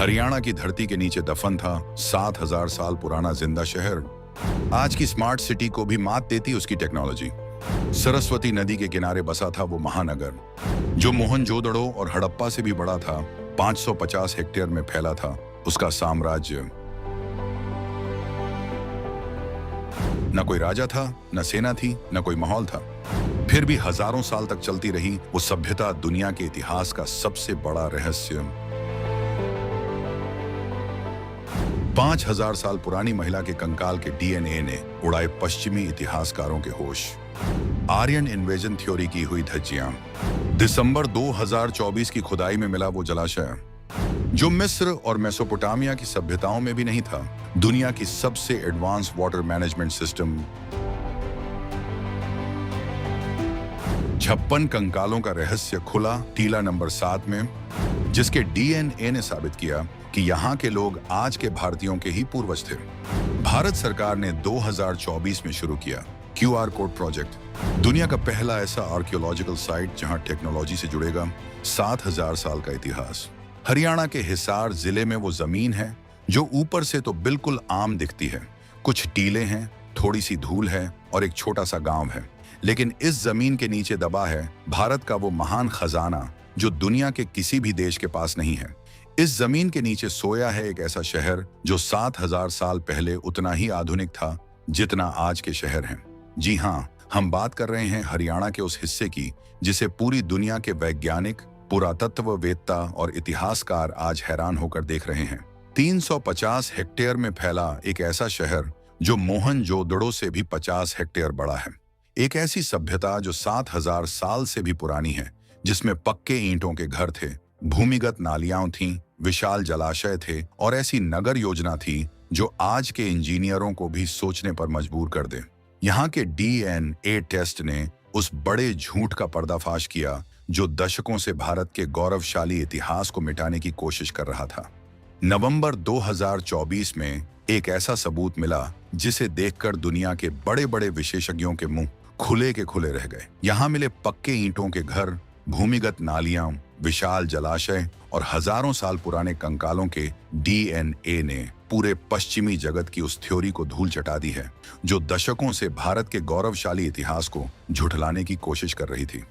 हरियाणा की धरती के नीचे दफन था 7,000 साल पुराना जिंदा शहर। आज की स्मार्ट सिटी को भी मात देती उसकी टेक्नोलॉजी। सरस्वती नदी के किनारे बसा था वो महानगर, जो मोहनजोदड़ो और हड़प्पा से भी बड़ा था। 550 हेक्टेयर में फैला था उसका साम्राज्य। न कोई राजा था, न सेना थी, न कोई माहौल था। फिर भी हजारों साल तक चलती रही वो सभ्यता, दुनिया के इतिहास का सबसे बड़ा रहस्य। 5,000 साल पुरानी महिला के कंकाल के डीएनए ने उड़ाए पश्चिमी इतिहासकारों के होश। आर्यन इन्वेजन थ्योरी की हुई धज्जियां। दिसंबर 2024 की खुदाई में मिला वो जलाशय, जो मिस्र और मेसोपोटामिया की सभ्यताओं में भी नहीं था। दुनिया की सबसे एडवांस वाटर मैनेजमेंट सिस्टम। 56 कंकालों का रहस्य खुला टीला नंबर 7 में, जिसके डीएनए ने साबित किया कि यहाँ के लोग आज के भारतीयों के ही पूर्वज थे। भारत सरकार ने 2024 में शुरू किया QR कोड प्रोजेक्ट, दुनिया का पहला ऐसा आर्कियोलॉजिकल साइट जहां टेक्नोलॉजी से जुड़ेगा 7,000 साल का इतिहास। हरियाणा के हिसार जिले में वो जमीन है जो ऊपर से तो बिल्कुल आम दिखती है। कुछ टीले हैं, थोड़ी सी धूल है और एक छोटा सा गांव है, लेकिन इस जमीन के नीचे दबा है भारत का वो महान खजाना जो दुनिया के किसी भी देश के पास नहीं है। इस जमीन के नीचे सोया है एक ऐसा शहर जो 7,000 साल पहले उतना ही आधुनिक था जितना आज के शहर हैं। जी हाँ, हम बात कर रहे हैं हरियाणा के उस हिस्से की जिसे पूरी दुनिया के वैज्ञानिक, पुरातत्ववेत्ता और इतिहासकार आज हैरान होकर देख रहे हैं। 350 हेक्टेयर में फैला एक ऐसा शहर जो मोहनजोदड़ो से भी 50 हेक्टेयर बड़ा है। एक ऐसी सभ्यता जो 7,000 साल से भी पुरानी है, जिसमें पक्के ईंटों के घर थे, भूमिगत नालियां थीं, विशाल जलाशय थे और ऐसी नगर योजना थी जो आज के इंजीनियरों को भी सोचने पर मजबूर कर दे। यहाँ के डीएनए टेस्ट ने उस बड़े झूठ का पर्दाफाश किया जो दशकों से भारत के गौरवशाली इतिहास को मिटाने की कोशिश कर रहा था। नवंबर 2024 में एक ऐसा सबूत मिला जिसे देखकर दुनिया के बड़े बड़े विशेषज्ञों के मुंह खुले के खुले रह गए। यहाँ मिले पक्के ईंटों के घर, भूमिगत नालियां, विशाल जलाशय और हजारों साल पुराने कंकालों के डीएनए ने पूरे पश्चिमी जगत की उस थ्योरी को धूल चटा दी है जो दशकों से भारत के गौरवशाली इतिहास को झुठलाने की कोशिश कर रही थी।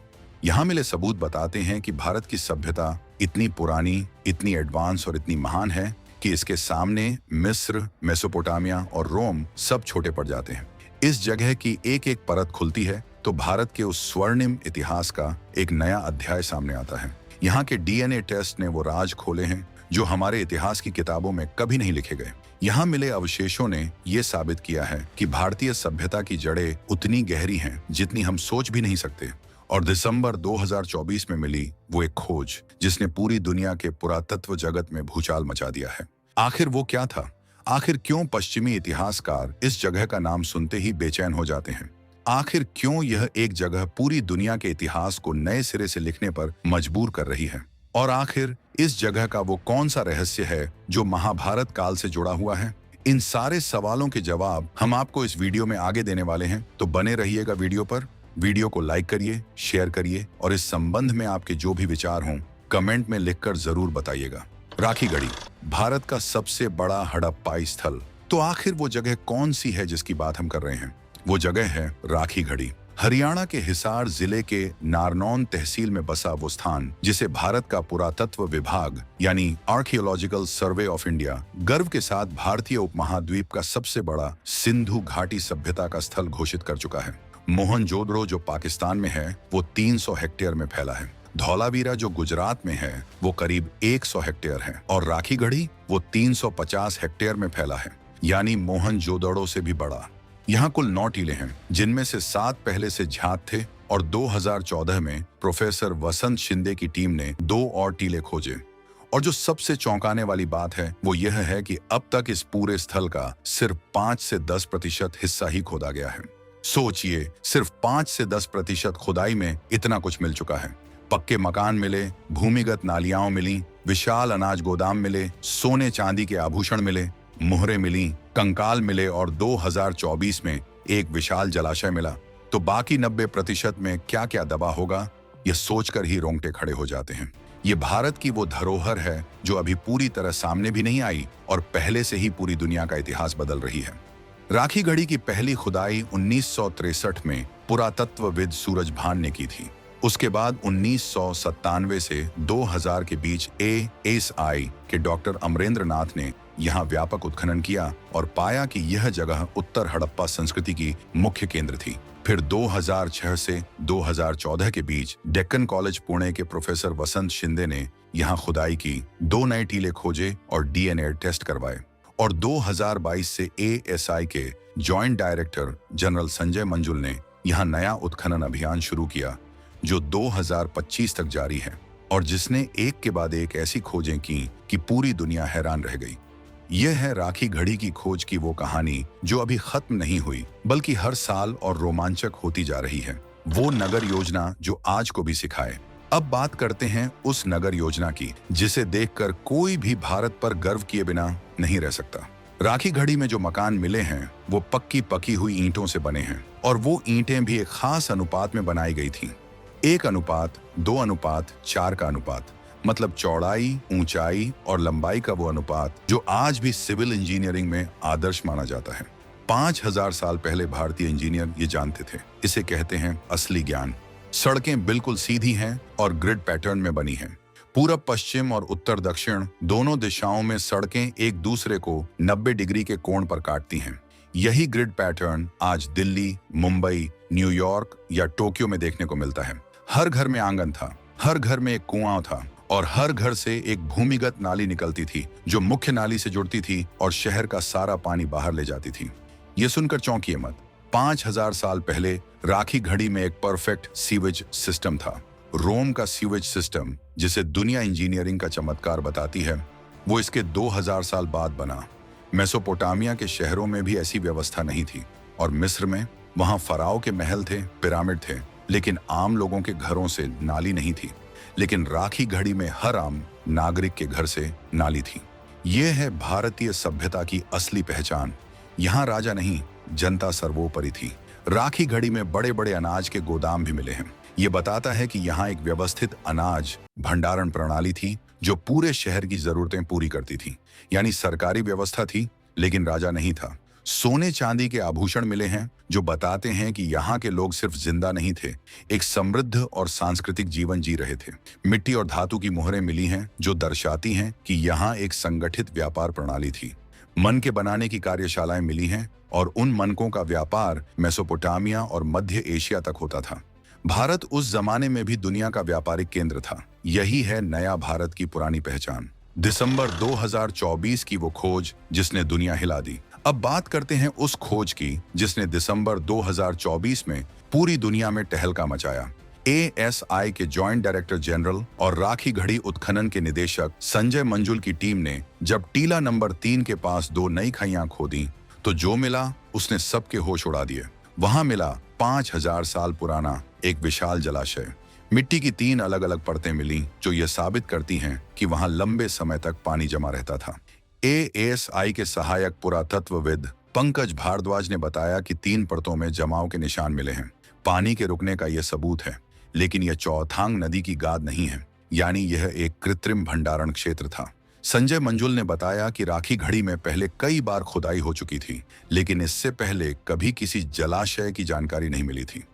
यहाँ मिले सबूत बताते हैं कि भारत की सभ्यता इतनी पुरानी, इतनी एडवांस और इतनी महान है कि इसके सामने मिस्र, मेसोपोटामिया और रोम सब छोटे पड़ जाते हैं। इस जगह की एक एक परत खुलती है तो भारत के उस स्वर्णिम इतिहास का एक नया अध्याय सामने आता है। यहाँ के डीएनए टेस्ट ने वो राज खोले हैं जो हमारे इतिहास की किताबों में कभी नहीं लिखे गए। यहाँ मिले अवशेषों ने ये साबित किया है कि भारतीय सभ्यता की जड़ें उतनी गहरी हैं जितनी हम सोच भी नहीं सकते। और दिसंबर 2024 में मिली वो एक खोज जिसने पूरी दुनिया के पुरातत्व जगत में भूचाल मचा दिया है। आखिर वो क्या था? आखिर क्यों पश्चिमी इतिहासकार इस जगह का नाम सुनते ही बेचैन हो जाते हैं? आखिर क्यों यह एक जगह पूरी दुनिया के इतिहास को नए सिरे से लिखने पर मजबूर कर रही है? और आखिर इस जगह का वो कौन सा रहस्य है जो महाभारत काल से जुड़ा हुआ है? इन सारे सवालों के जवाब हम आपको इस वीडियो में आगे देने वाले हैं, तो बने रहिएगा वीडियो पर। वीडियो को लाइक करिए, शेयर करिए और इस संबंध में आपके जो भी विचार हों कमेंट में लिखकर जरूर बताइएगा। राखीगढ़ी, भारत का सबसे बड़ा हड़प्पाई स्थल। तो आखिर वो जगह कौन सी है जिसकी बात हम कर रहे हैं? वो जगह है राखीगढ़ी। हरियाणा के हिसार जिले के नारनौन तहसील में बसा वो स्थान जिसे भारत का पुरातत्व विभाग यानी आर्कियोलॉजिकल सर्वे ऑफ इंडिया गर्व के साथ भारतीय उपमहाद्वीप का सबसे बड़ा सिंधु घाटी सभ्यता का स्थल घोषित कर चुका है। मोहनजोदड़ो जो पाकिस्तान में है वो 300 हेक्टेयर में फैला है। धौलावीरा जो गुजरात में है वो करीब 100 हेक्टेयर है और राखीगढ़ी वो 350 हेक्टेयर में फैला है, यानी मोहनजोदड़ो से भी बड़ा। यहाँ कुल 9 टीले हैं, जिनमें से 7 पहले से ज्ञात थे और 2014 में प्रोफेसर वसंत शिंदे की टीम ने 2 और टीले खोजे। और जो सबसे चौंकाने वाली बात है वो यह है कि अब तक इस पूरे स्थल का सिर्फ 5 से 10% हिस्सा ही खोदा गया है। सोचिए, सिर्फ 5 से 10% खुदाई में इतना कुछ मिल चुका है। पक्के मकान मिले, भूमिगत नालियां मिली, विशाल अनाज गोदाम मिले, सोने चांदी के आभूषण मिले, मुहरें मिली, कंकाल मिले और 2024 में एक विशाल जलाशय मिला। तो बाकी 90% में क्या क्या दबा होगा, यह सोचकर ही रोंगटे खड़े हो जाते हैं। ये भारत की वो धरोहर है जो अभी पूरी तरह सामने भी नहीं आई और पहले से ही पूरी दुनिया का इतिहास बदल रही है। राखी घड़ी की पहली खुदाई 1963 में पुरातत्वविद सूरज भान ने की थी। उसके बाद 1997 से 2000 के बीच ASI के डॉक्टर अमरेंद्र नाथ ने यहाँ व्यापक उत्खनन किया और पाया कि यह जगह उत्तर हड़प्पा संस्कृति की मुख्य केंद्र थी। फिर 2006 से 2014 के बीच डेक्कन कॉलेज पुणे के प्रोफेसर वसंत शिंदे ने यहाँ खुदाई की, 2 नए टीले खोजे और DNA टेस्ट करवाए। और 2022 से ASI के जॉइंट डायरेक्टर जनरल संजय मंजुल ने यहाँ नया उत्खनन अभियान शुरू किया जो 2025 तक जारी है और जिसने एक के बाद एक ऐसी खोजें की कि पूरी दुनिया हैरान रह गई। यह है राखी घड़ी की खोज की वो कहानी जो अभी खत्म नहीं हुई बल्कि हर साल और रोमांचक होती जा रही है। वो नगर योजना जो आज को भी सिखाए। अब बात करते हैं उस नगर योजना की जिसे देखकर कोई भी भारत पर गर्व किए बिना नहीं रह सकता। राखी घड़ी में जो मकान मिले हैं वो पक्की पकी हुई ईंटों से बने हैं और वो ईंटें भी एक खास अनुपात में बनाई गई थी। 1:2:4 का अनुपात, मतलब चौड़ाई, ऊंचाई और लंबाई का वो अनुपात जो आज भी सिविल इंजीनियरिंग में आदर्श माना जाता है। 5000 साल पहले भारतीय इंजीनियर ये जानते थे। इसे कहते हैं असली ज्ञान। सड़कें बिल्कुल सीधी हैं और ग्रिड पैटर्न में बनी हैं। पूरब पश्चिम और उत्तर दक्षिण दोनों दिशाओं में सड़कें एक दूसरे को 90 डिग्री के कोण पर काटती हैं। यही ग्रिड पैटर्न आज दिल्ली, मुंबई, न्यूयॉर्क या टोक्यो में देखने को मिलता है। हर घर में आंगन था, हर घर में एक कुआं था और हर घर से एक भूमिगत नाली निकलती थी जो मुख्य नाली से जुड़ती थी और शहर का सारा पानी बाहर ले जाती थी। ये सुनकर चौंकिए मत। 5000 साल पहले राखी घड़ी में एक परफेक्ट सीवेज सिस्टम था। रोम का सीवेज सिस्टम, जिसे दुनिया इंजीनियरिंग का चमत्कार बताती है, वो इसके 2000 साल बाद बना। मेसोपोटामिया के शहरों में भी ऐसी व्यवस्था नहीं थी और मिस्र में वहां फराओ के महल थे, पिरामिड थे, लेकिन आम लोगों के घरों से नाली नहीं थी। लेकिन राखी घड़ी में हर आम नागरिक के घर से नाली थी। ये है भारतीय सभ्यता की असली पहचान। यहाँ राजा नहीं, जनता सर्वोपरि थी। राखी घड़ी में बड़े बड़े अनाज के गोदाम भी मिले हैं। ये बताता है कि यहाँ एक व्यवस्थित अनाज भंडारण प्रणाली थी जो पूरे शहर की जरूरतें पूरी करती थी। यानी सरकारी व्यवस्था थी लेकिन राजा नहीं था। सोने चांदी के आभूषण मिले हैं जो बताते हैं कि यहाँ के लोग सिर्फ जिंदा नहीं थे, एक समृद्ध और सांस्कृतिक जीवन जी रहे थे। मिट्टी और धातु की मोहरें मिली हैं जो दर्शाती हैं कि यहाँ एक संगठित व्यापार प्रणाली थी। मन के बनाने की कार्यशालाएं मिली हैं और उन मनकों का व्यापार मेसोपोटामिया और मध्य एशिया तक होता था। भारत उस जमाने में भी दुनिया का व्यापारिक केंद्र था। यही है नया भारत की पुरानी पहचान। दिसंबर 2024 की वो खोज जिसने दुनिया हिला दी। अब बात करते हैं उस खोज की जिसने दिसंबर 2024 में पूरी दुनिया में तहलका मचाया। ASI के जॉइंट डायरेक्टर जनरल और राखी घड़ी उत्खनन के निदेशक संजय मंजुल की टीम ने जब टीला नंबर 3 के पास 2 नई खाइयां खोदी तो जो मिला उसने सबके होश उड़ा दिए। वहां मिला 5000 साल पुराना एक विशाल जलाशय। मिट्टी की 3 अलग अलग परतें मिली जो ये साबित करती हैं कि वहां लंबे समय तक पानी जमा रहता था। ASI के सहायक पुरातत्वविद पंकज भारद्वाज ने बताया कि 3 परतों में जमाव के निशान मिले हैं। पानी के रुकने का यह सबूत है, लेकिन यह चौथांग नदी की गाद नहीं है, यानी यह एक कृत्रिम भंडारण क्षेत्र था। संजय मंजुल ने बताया कि राखी घड़ी में पहले कई बार खुदाई हो चुकी थी, लेकिन इससे पहले कभी किसी जलाशय की जानकारी नहीं मिली थी।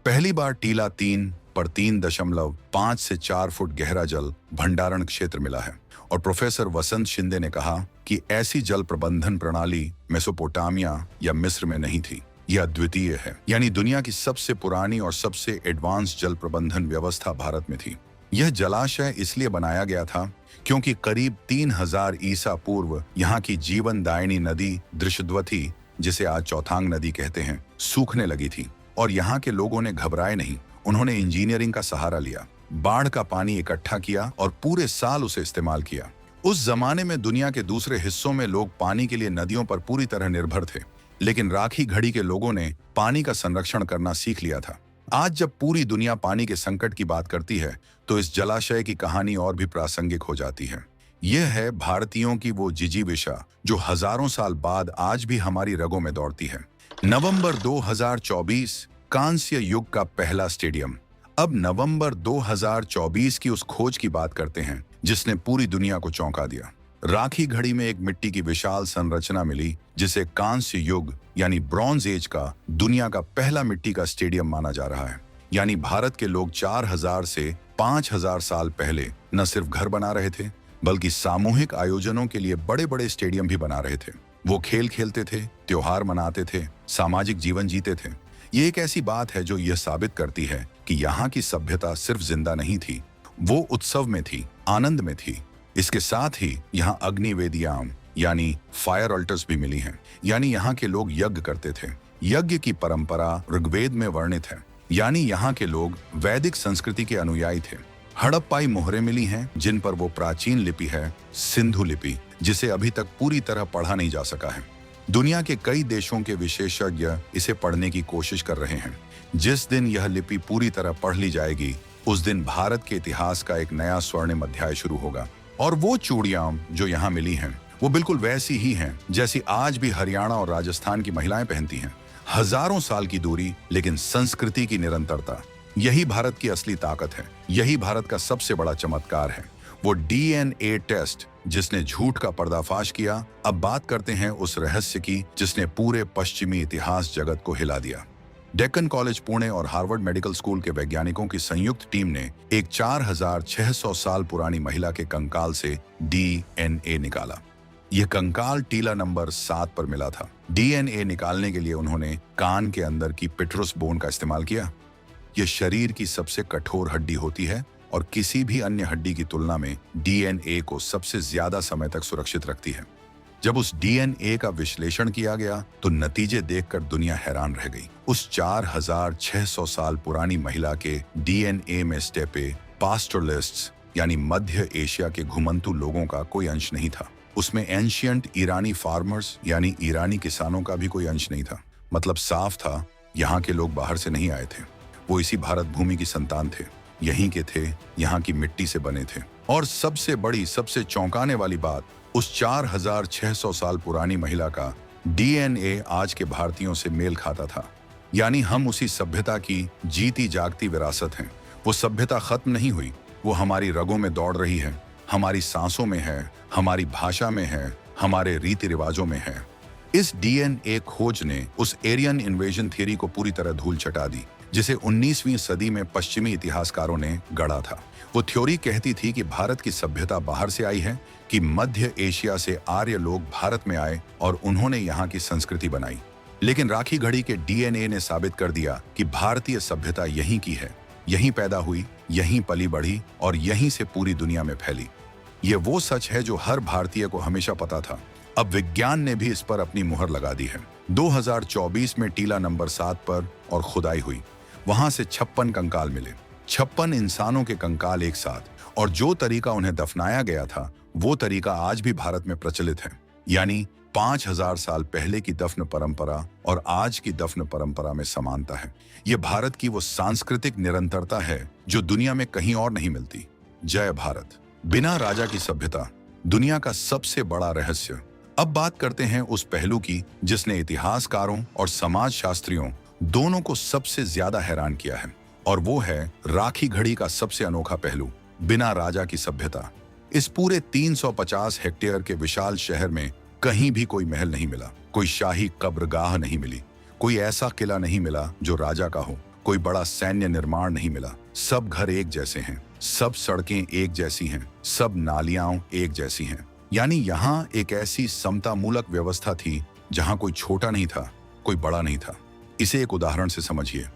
पहली बार टीला 3 पर 3.5 से 4 फुट गहरा जल भंडारण क्षेत्र मिला है और प्रोफेसर वसंत शिंदे ने कहा कि ऐसी जल प्रबंधन प्रणाली मेसोपोटामिया या मिस्र में नहीं थी। यह अद्वितीय है, यानी दुनिया की सबसे पुरानी और सबसे एडवांस जल प्रबंधन व्यवस्था भारत में थी। यह जलाशय इसलिए बनाया गया था क्योंकि करीब 3000 ईसा पूर्व यहाँ की जीवनदायिनी नदी दृशद्वती, जिसे आज चौथांग नदी कहते हैं, सूखने लगी थी और यहाँ के लोगों ने घबराए नहीं। उन्होंने इंजीनियरिंग का सहारा लिया, बाढ़ का पानी इकट्ठा किया और पूरे साल उसे इस्तेमाल किया। उस जमाने में दुनिया के दूसरे हिस्सों में लोग पानी के लिए नदियों पर पूरी तरह निर्भर थे, लेकिन राखी घड़ी के लोगों ने पानी का संरक्षण करना सीख लिया था। आज जब पूरी दुनिया पानी के संकट की बात करती है तो इस जलाशय की कहानी और भी प्रासंगिक हो जाती है। यह है भारतीयों की वो जिजीविषा जो हजारों साल बाद आज भी हमारी रगों में दौड़ती है। नवंबर 2024, कांस्य युग का पहला स्टेडियम। अब नवंबर 2024 की उस खोज की बात करते हैं जिसने पूरी दुनिया को चौंका दिया। राखी घड़ी में एक मिट्टी की विशाल संरचना मिली जिसे कांस्य युग यानी ब्रॉन्ज एज का दुनिया का पहला मिट्टी का स्टेडियम माना जा रहा है। यानी भारत के लोग 4000 से 5000 साल पहले न सिर्फ घर बना रहे थे बल्कि सामूहिक आयोजनों के लिए बड़े बड़े स्टेडियम भी बना रहे थे। वो खेल खेलते थे, त्योहार मनाते थे, सामाजिक जीवन जीते थे। ये एक ऐसी बात है जो यह साबित करती है कि यहाँ की सभ्यता सिर्फ जिंदा नहीं थी, वो उत्सव में थी, आनंद में थी। इसके साथ ही यहाँ अग्नि वेदियां यानी फायर अल्टर्स भी मिली हैं। यानी यहाँ के लोग यज्ञ करते थे। यज्ञ की परंपरा ऋग्वेद में वर्णित है। यानी यहाँ के लोग वैदिक संस्कृति के अनुयायी थे। हड़प्पाई मोहरें मिली हैं जिन पर वो प्राचीन लिपि है सिंधु लिपि, जिसे अभी तक पूरी तरह पढ़ा नहीं जा सका है। दुनिया के कई देशों के विशेषज्ञ इसे पढ़ने की कोशिश कर रहे हैं। जिस दिन यह लिपि पूरी तरह पढ़ ली जाएगी उस दिन भारत के इतिहास का एक नया स्वर्णिम अध्याय शुरू होगा। और वो चूड़ियां जो यहाँ मिली हैं वो बिल्कुल वैसी ही हैं जैसी आज भी हरियाणा और राजस्थान की महिलाएं पहनती हैं। हजारों साल की दूरी लेकिन संस्कृति की निरंतरता, यही भारत की असली ताकत है। यही भारत का सबसे बड़ा चमत्कार है। वो डीएनए टेस्ट जिसने झूठ का पर्दाफाश किया। अब बात करते हैं उस रहस्य की जिसने पूरे पश्चिमी इतिहास जगत को हिला दिया। डेक्कन कॉलेज पुणे और हार्वर्ड मेडिकल स्कूल के वैज्ञानिकों की संयुक्त टीम ने एक 4600 साल पुरानी महिला के कंकाल से डीएनए निकाला। यह कंकाल टीला नंबर 7 पर मिला था। डीएनए निकालने के लिए उन्होंने कान के अंदर की पिट्रुस बोन का इस्तेमाल किया। यह शरीर की सबसे कठोर हड्डी होती है और किसी भी अन्य हड्डी की तुलना में डीएनए को सबसे ज्यादा समय तक सुरक्षित रखती है। जब उस डीएनए का विश्लेषण किया गया तो नतीजे देखकर दुनिया हैरान रह गई। उस 4600 साल पुरानी महिला के डीएनए में स्टेपे पास्टोरलिस्ट्स यानी मध्य एशिया के घुमंतू लोगों का कोई अंश नहीं था। उसमें एंशियंट ईरानी फार्मर्स यानी ईरानी किसानों का भी कोई अंश नहीं था। मतलब साफ था, यहाँ के लोग बाहर से नहीं आए थे, वो इसी भारत भूमि की संतान थे, यहीं के थे, यहाँ की मिट्टी से बने थे। और सबसे बड़ी, सबसे चौंकाने वाली बात, उस 4600 साल पुरानी महिला का डीएनए आज के भारतीयों से मेल खाता था। यानी हम उसी सभ्यता की जीती जागती विरासत हैं। वो सभ्यता खत्म नहीं हुई, वो हमारी रगों में दौड़ रही है, हमारी सांसों में है, हमारी भाषा में है, हमारे रीति रिवाजों में है। इस डीएनए खोज ने उस एरियन इन्वेजन थ्योरी को पूरी तरह धूल चटा दी जिसे 19वीं सदी में पश्चिमी इतिहासकारों ने गढ़ा था। वो थ्योरी कहती थी कि भारत की सभ्यता बाहर से आई है, कि मध्य एशिया से आर्य लोग भारत में आए और उन्होंने यहाँ की संस्कृति बनाई। लेकिन राखी घड़ी के डीएनए ने साबित कर दिया कि भारतीय सभ्यता यहीं की है, यहीं पैदा हुई, यहीं पली बढ़ी और यहीं से पूरी दुनिया में फैली। ये वो सच है जो हर भारतीय को हमेशा पता था। अब विज्ञान ने भी इस पर अपनी मुहर लगा दी है। 2024 में टीला नंबर 7 पर और खुदाई हुई। वहां से 56 कंकाल मिले, 56 इंसानों के कंकाल एक साथ। और जो तरीका उन्हें दफनाया गया था वो तरीका आज भी भारत में प्रचलित है। यानी 5000 साल पहले की दफन परंपरा और आज की दफन परंपरा में समानता है। ये भारत की वो सांस्कृतिक निरंतरता है जो दुनिया में कहीं और नहीं मिलती। जय भारत। बिना राजा की सभ्यता, दुनिया का सबसे बड़ा रहस्य। अब बात करते हैं उस पहलू की जिसने इतिहासकारों और समाजशास्त्रियों दोनों को सबसे ज्यादा हैरान किया है, और वो है राखी घड़ी का सबसे अनोखा पहलू, बिना राजा की सभ्यता। इस पूरे 350 हेक्टेयर के विशाल शहर में कहीं भी कोई महल नहीं मिला, कोई शाही कब्रगाह नहीं मिली, कोई ऐसा किला नहीं मिला जो राजा का हो, कोई बड़ा सैन्य निर्माण नहीं मिला। सब घर एक जैसे हैं, सब सड़कें एक जैसी हैं, सब नालियां एक जैसी हैं। यानी यहाँ एक ऐसी समतामूलक व्यवस्था थी जहाँ कोई छोटा नहीं था, कोई बड़ा नहीं था। इसे एक उदाहरण से समझिए।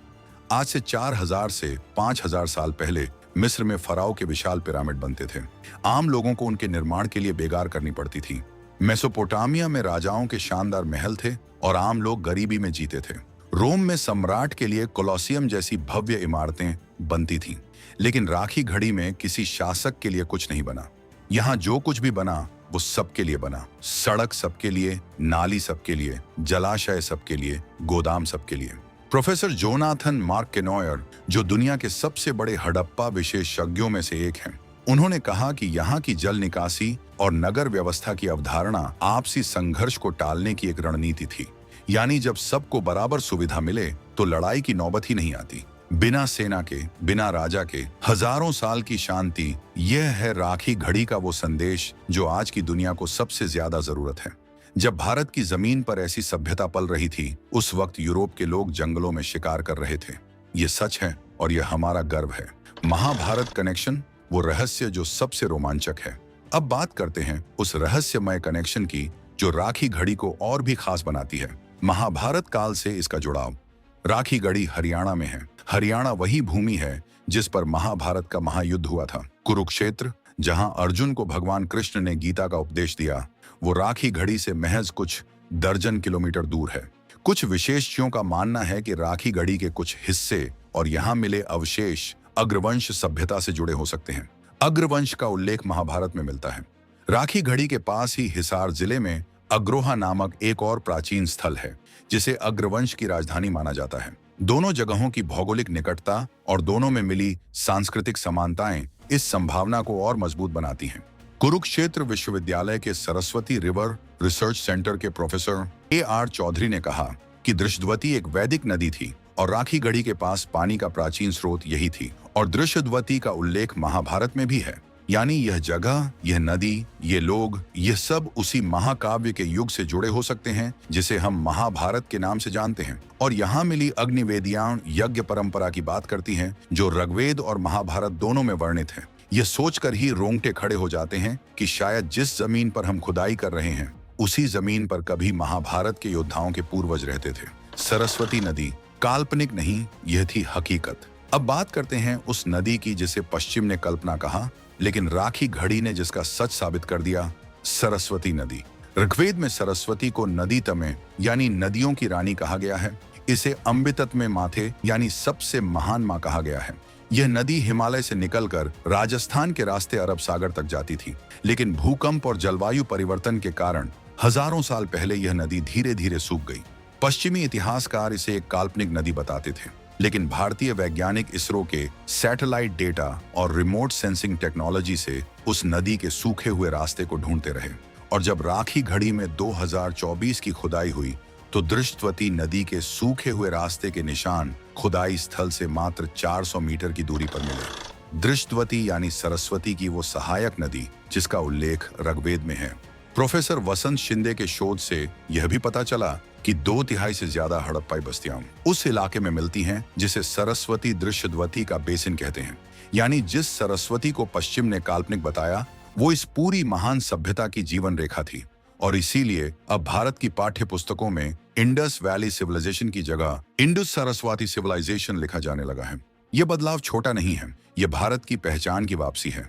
आज से 4000 से 5000 साल पहले मिस्र में फराओ के विशाल पिरामिड बनते थे। आम लोगों को उनके निर्माण के लिए बेगार करनी पड़ती थी। मेसोपोटामिया में राजाओं के शानदार महल थे और आम लोग गरीबी में जीते थे। रोम में सम्राट के लिए कोलोसियम जैसी भव्य इमारतें बनती थीं। लेकिन राखी घड़ी में किसी शासक के लिए कुछ नहीं बना। यहाँ जो कुछ भी बना वो सबके लिए बना। सड़क सबके लिए, नाली सबके लिए, जलाशय सबके लिए, गोदाम सबके लिए। प्रोफेसर जोनाथन मार्क केनोयर, जो दुनिया के सबसे बड़े हड़प्पा विशेषज्ञों में से एक हैं, उन्होंने कहा कि यहाँ की जल निकासी और नगर व्यवस्था की अवधारणा आपसी संघर्ष को टालने की एक रणनीति थी। यानी जब सबको बराबर सुविधा मिले तो लड़ाई की नौबत ही नहीं आती। बिना सेना के, बिना राजा के हजारों साल की शांति, यह है राखी घड़ी का वो संदेश जो आज की दुनिया को सबसे ज्यादा जरूरत है। जब भारत की जमीन पर ऐसी सभ्यता पल रही थी, उस वक्त यूरोप के लोग जंगलों में शिकार कर रहे थे। ये सच है और यह हमारा गर्व है। महाभारत कनेक्शन, वो रहस्य जो सबसे रोमांचक है। अब बात करते हैं उस रहस्यमय कनेक्शन की जो राखी घड़ी को और भी खास बनाती है। महाभारत काल से इसका जुड़ाव। राखी घड़ी हरियाणा में है। हरियाणा वही भूमि है जिस पर महाभारत का महायुद्ध हुआ था। कुरुक्षेत्र, जहां अर्जुन को भगवान कृष्ण ने गीता का उपदेश दिया, वो राखी घड़ी से महज कुछ दर्जन किलोमीटर दूर है। कुछ विशेषज्ञों का मानना है कि राखी घड़ी के कुछ हिस्से और यहाँ मिले अवशेष अग्रवंश सभ्यता से जुड़े हो सकते हैं। अग्रवंश का उल्लेख महाभारत में मिलता है। राखी घड़ी के पास ही हिसार जिले में अग्रोहा नामक एक और प्राचीन स्थल है, जिसे अग्रवंश की राजधानी माना जाता है। दोनों जगहों की भौगोलिक निकटता और दोनों में मिली सांस्कृतिक समानताएं इस संभावना को और मजबूत बनाती हैं। कुरुक्षेत्र विश्वविद्यालय के सरस्वती रिवर रिसर्च सेंटर के प्रोफेसर AR चौधरी ने कहा कि दृश्यद्वती एक वैदिक नदी थी और राखी घड़ी के पास पानी का प्राचीन स्रोत यही थी, और दृश्यद्वती का उल्लेख महाभारत में भी है। यानी यह जगह, यह नदी, ये लोग, यह सब उसी महाकाव्य के युग से जुड़े हो सकते हैं जिसे हम महाभारत के नाम से जानते हैं। और यहाँ मिली अग्निवेदियां यज्ञ परंपरा की बात करती हैं जो ऋग्वेद और महाभारत दोनों में वर्णित है। यह सोचकर ही रोंगटे खड़े हो जाते हैं कि शायद जिस जमीन पर हम खुदाई कर रहे हैं, उसी जमीन पर कभी महाभारत के योद्धाओं के पूर्वज रहते थे। सरस्वती नदी काल्पनिक नहीं, यह थी हकीकत। अब बात करते हैं उस नदी की जिसे पश्चिम ने कल्पना कहा, लेकिन राखी घड़ी ने जिसका सच साबित कर दिया, सरस्वती नदी। ऋग्वेद में सरस्वती को नदी तमे यानी नदियों की रानी कहा गया है। इसे अम्बितत्मे माथे यानी सबसे महान मां कहा गया है। यह नदी हिमालय से निकलकर राजस्थान के रास्ते अरब सागर तक जाती थी, लेकिन भूकंप और जलवायु परिवर्तन के कारण हजारों साल पहले यह नदी धीरे धीरे सूख गई। पश्चिमी इतिहासकार इसे एक काल्पनिक नदी बताते थे, लेकिन भारतीय वैज्ञानिक इसरो के सैटेलाइट डेटा और रिमोट सेंसिंग टेक्नोलॉजी से उस नदी के सूखे हुए रास्ते को ढूंढते रहे। और जब राखी घड़ी में 2024 की खुदाई हुई तो दृश्यवती नदी के सूखे हुए रास्ते के निशान खुदाई स्थल से मात्र 400 मीटर की दूरी पर मिले। दृश्यवती यानी सरस्वती की वो सहायक नदी जिसका उल्लेख ऋग्वेद में है। प्रोफेसर वसंत शिंदे के शोध से यह भी पता चला कि 2/3 से ज्यादा हड़प्पाई बस्तियां उस इलाके में मिलती हैं जिसे सरस्वती दृश्यवती का बेसिन कहते हैं। यानी जिस सरस्वती को पश्चिम ने काल्पनिक बताया, वो इस पूरी महान सभ्यता की जीवन रेखा थी। और इसीलिए अब भारत की पाठ्य पुस्तकों में इंडस वैली सिविलाइजेशन की जगह इंडस सरस्वती सिविलाइजेशन लिखा जाने लगा है। यह बदलाव छोटा नहीं है, यह भारत की पहचान की वापसी है।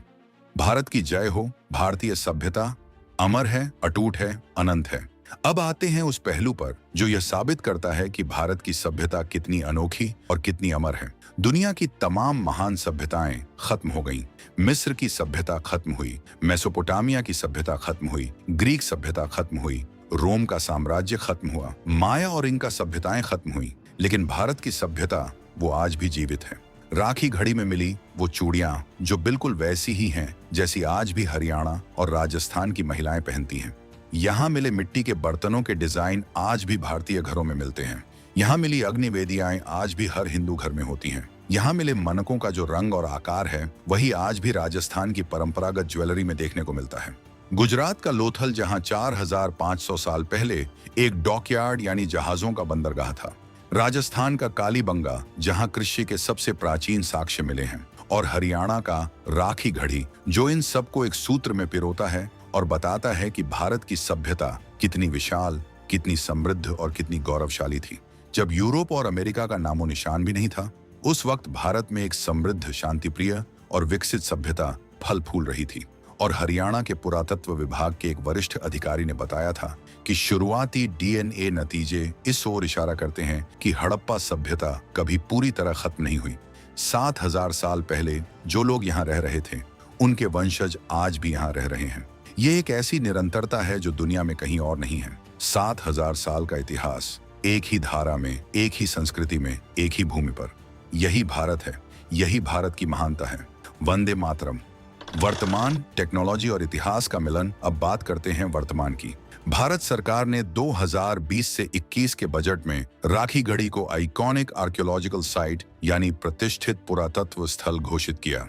भारत की जय हो, भारतीय सभ्यता अमर है, अटूट है, अनंत है। अब आते हैं उस पहलू पर जो यह साबित करता है कि भारत की सभ्यता कितनी अनोखी और कितनी अमर है। दुनिया की तमाम महान सभ्यताएं खत्म हो गईं। मिस्र की सभ्यता खत्म हुई, मेसोपोटामिया की सभ्यता खत्म हुई, ग्रीक सभ्यता खत्म हुई, रोम का साम्राज्य खत्म हुआ, माया और इनका सभ्यताएं खत्म हुई, लेकिन भारत की सभ्यता वो आज भी जीवित है। राखी घड़ी में मिली वो चूड़ियां जो बिल्कुल वैसी ही हैं जैसी आज भी हरियाणा और राजस्थान की महिलाएं पहनती हैं। यहाँ मिले मिट्टी के बर्तनों के डिजाइन आज भी भारतीय घरों में मिलते हैं। यहाँ मिली अग्निवेदियाएं आज भी हर हिंदू घर में होती हैं। यहाँ मिले मनकों का जो रंग और आकार है, वही आज भी राजस्थान की परंपरागत ज्वेलरी में देखने को मिलता है। गुजरात का लोथल जहाँ 4500 साल पहले एक डॉकयार्ड यानी जहाजों का बंदरगाह था। राजस्थान का कालीबंगा जहाँ कृषि के सबसे प्राचीन साक्ष्य मिले हैं, और हरियाणा का राखी घड़ी जो इन सबको एक सूत्र में पिरोता है और बताता है कि भारत की सभ्यता कितनी विशाल, कितनी समृद्ध और कितनी गौरवशाली थी। जब यूरोप और अमेरिका का नामो निशान भी नहीं था, उस वक्त भारत में एक समृद्ध, शांतिप्रिय और विकसित सभ्यता फल फूल रही थी। और हरियाणा के पुरातत्व विभाग के एक वरिष्ठ अधिकारी ने बताया था कि शुरुआती DNA नतीजे इस ओर इशारा करते हैं कि हड़प्पा सभ्यता कभी पूरी तरह खत्म नहीं हुई। 7000 साल पहले जो लोग यहाँ रह रहे थे, उनके वंशज आज भी यहाँ रह रहे हैं। ये एक ऐसी निरंतरता है जो दुनिया में कहीं और नहीं है। 7000 साल का इतिहास, एक ही धारा में, एक ही संस्कृति में, एक ही भूमि पर। यही भारत है, यही भारत की महानता है। वंदे मातरम। वर्तमान, टेक्नोलॉजी और इतिहास का मिलन। अब बात करते हैं वर्तमान की। भारत सरकार ने 2020 से 21 के बजट में राखी गढ़ी को आइकॉनिक आर्कियोलॉजिकल साइट यानी प्रतिष्ठित पुरातत्व स्थल घोषित किया।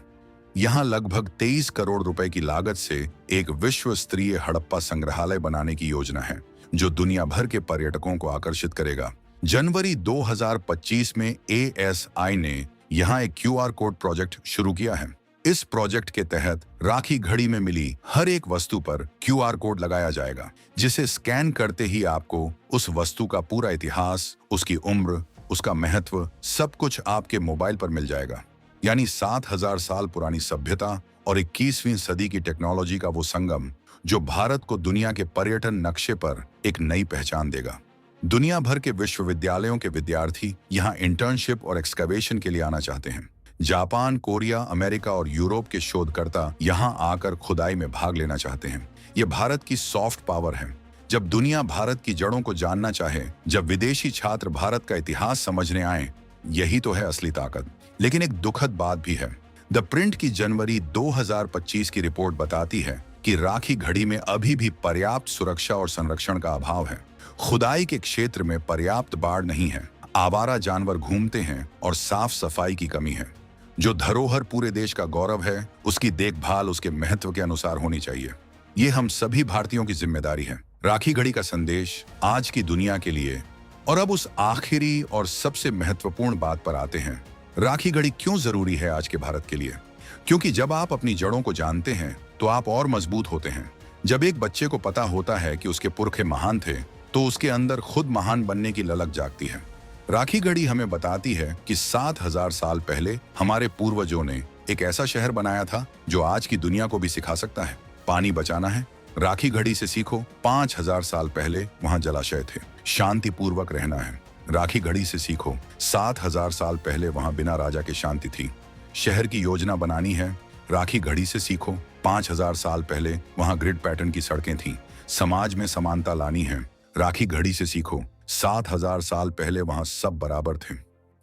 यहां लगभग 23 करोड़ रुपए की लागत से एक विश्व स्तरीय हड़प्पा संग्रहालय बनाने की योजना है, जो दुनिया भर के पर्यटकों को आकर्षित करेगा। जनवरी 2025 में ASI ने यहां एक QR कोड प्रोजेक्ट शुरू किया है। इस प्रोजेक्ट के तहत राखी गढ़ी में मिली हर एक वस्तु पर QR कोड लगाया जाएगा, जिसे स्कैन करते ही आपको उस वस्तु का पूरा इतिहास, उसकी उम्र, उसका महत्व, सब कुछ आपके मोबाइल पर मिल जाएगा। यानी 7000 साल पुरानी सभ्यता और 21वीं सदी की टेक्नोलॉजी का वो संगम, जो भारत को दुनिया के पर्यटन नक्शे पर एक नई पहचान देगा। दुनिया भर के विश्वविद्यालयों के विद्यार्थी यहाँ इंटर्नशिप और एक्सकवेशन के लिए आना चाहते हैं। जापान, कोरिया, अमेरिका और यूरोप के शोधकर्ता यहाँ आकर खुदाई में भाग लेना चाहते हैं। ये भारत की सॉफ्ट पावर है। जब दुनिया भारत की जड़ों को जानना चाहे, जब विदेशी छात्र भारत का इतिहास समझने आए, यही तो है असली ताकत। लेकिन एक दुखद बात भी है। द प्रिंट की जनवरी 2025 की रिपोर्ट बताती है कि राखी गढ़ी में अभी भी पर्याप्त सुरक्षा और संरक्षण का अभाव है। खुदाई के क्षेत्र में पर्याप्त बाड़ नहीं है, आवारा जानवर घूमते हैं और साफ सफाई की कमी है। जो धरोहर पूरे देश का गौरव है, उसकी देखभाल उसके महत्व के अनुसार होनी चाहिए। ये हम सभी भारतीयों की जिम्मेदारी है। राखी गढ़ी का संदेश आज की दुनिया के लिए। और अब उस आखिरी और सबसे महत्वपूर्ण बात पर आते हैं। राखी गढ़ी क्यों जरूरी है आज के भारत के लिए? क्योंकि जब आप अपनी जड़ों को जानते हैं तो आप और मजबूत होते हैं। जब एक बच्चे को पता होता है कि उसके पुरखे महान थे, तो उसके अंदर खुद महान बनने की ललक जागती है। राखी गढ़ी हमें बताती है कि 7000 साल पहले हमारे पूर्वजों ने एक ऐसा शहर बनाया था जो आज की दुनिया को भी सिखा सकता है। पानी बचाना है, राखी गढ़ी से सीखो। 5000 साल पहले वहां जलाशय थे। शांति पूर्वक रहना है, राखी गढ़ी से सीखो। 7000 साल पहले वहां बिना राजा के शांति थी। शहर की योजना बनानी है, राखी गढ़ी से सीखो। 5000 साल पहले वहां ग्रिड पैटर्न की सड़कें थीं। समाज में समानता लानी है, राखी गढ़ी से सीखो। 7000 साल पहले वहां सब बराबर थे।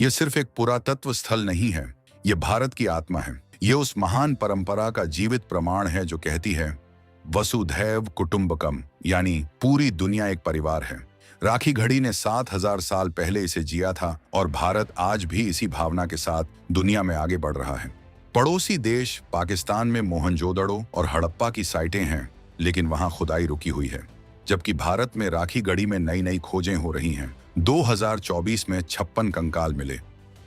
यह सिर्फ एक पुरातत्व स्थल नहीं है, यह भारत की आत्मा है। यह उस महान परंपरा का जीवित प्रमाण है जो कहती है वसुधैव कुटुंबकम, यानी पूरी दुनिया एक परिवार है। राखी गढ़ी ने 7000 साल पहले इसे जिया था और भारत आज भी इसी भावना के साथ दुनिया में आगे बढ़ रहा है। पड़ोसी देश पाकिस्तान में मोहनजोदड़ो और हड़प्पा की साइटें हैं, लेकिन वहां खुदाई रुकी हुई है। जबकि भारत में राखी गढ़ी में नई नई खोजें हो रही हैं। 2024 में 56 कंकाल मिले।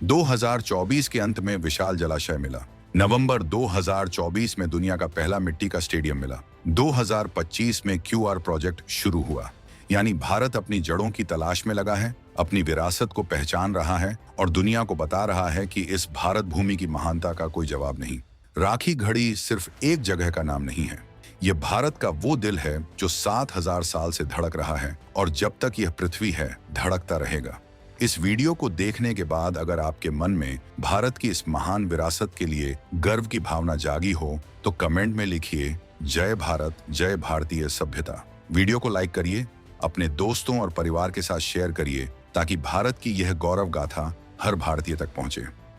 2024 के अंत में विशाल जलाशय मिला। नवंबर 2024 में दुनिया का पहला मिट्टी का स्टेडियम मिला। 2025 में QR प्रोजेक्ट शुरू हुआ। यानी भारत अपनी जड़ों की तलाश में लगा है, अपनी विरासत को पहचान रहा है और दुनिया को बता रहा है कि इस भारत भूमि की महानता का कोई जवाब नहीं। राखी गढ़ी सिर्फ एक जगह का नाम नहीं है, यह भारत का वो दिल है जो 7000 साल से धड़क रहा है और जब तक यह पृथ्वी है धड़कता रहेगा। इस वीडियो को देखने के बाद अगर आपके मन में भारत की इस महान विरासत के लिए गर्व की भावना जागी हो तो कमेंट में लिखिए जय भारत, जय भारतीय सभ्यता। वीडियो को लाइक करिए, अपने दोस्तों और परिवार के साथ शेयर करिए ताकि भारत की यह गौरव गाथा हर भारतीय तक पहुंचे।